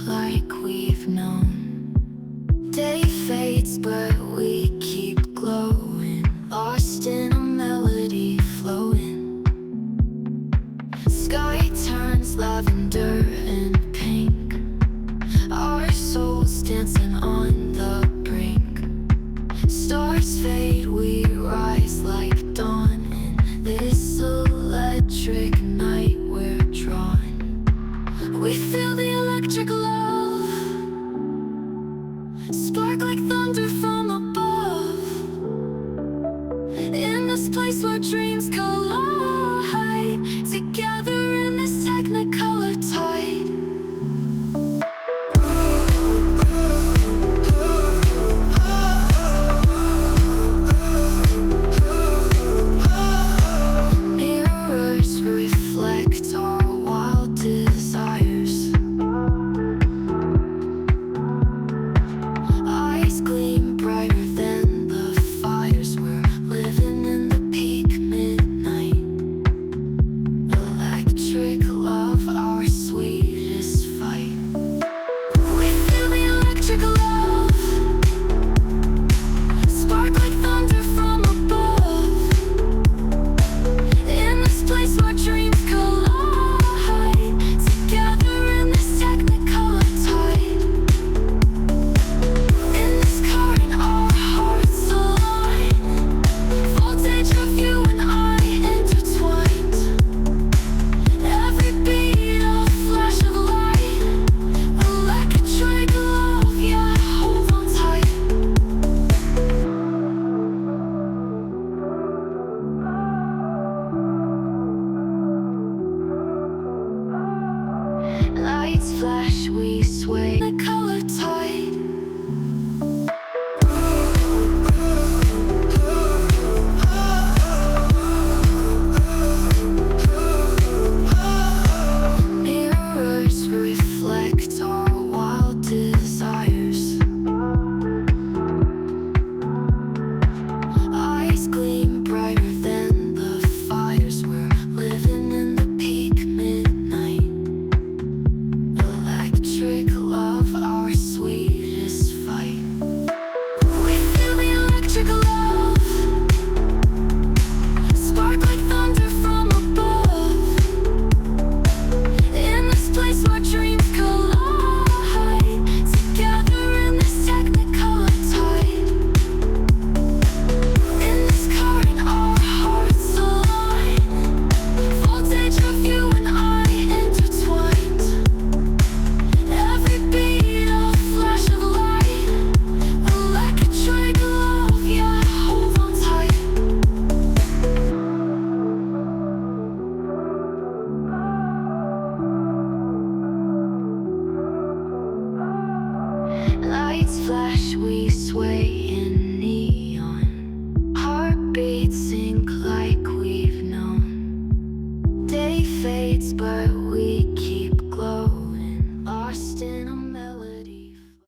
like we've known. Day fades, but we keep glowing, lost in a melody flowing. Sky turns lavender and pink, our souls dancing on the brink. Stars fade, we rise like dawn. In this electric night we're drawn. We feel the electric love, spark like thunder from above. In this place where dreams collide, together in this technicolor tide. Mirrors reflect our wild desires. Eyes gleam brighter than the fires. We're living in the peak midnight. Electric love, our sweetest fight. We feel the electric love, spark like thunder from above. In this place where dreams collide, together in this technicolor tide. In this current our hearts align, voltage of you and I intertwined. Every beat a flash of light, electric love, yeah, hold on tight. Lights flash, we sway the color tide. Mirrors reflect our wild desires. Eyes gleam brighter than the fires. We're living in the peak midnight. Electric love, our sweetest fight. We feel the electric love, spark like thunder from above. In this place where dreams collide, together in this technicolor tide. In this current our hearts align, voltage of you and I intertwined. Every beat a flash of light, electric love, yeah, hold on tight. Lights flash, we sway in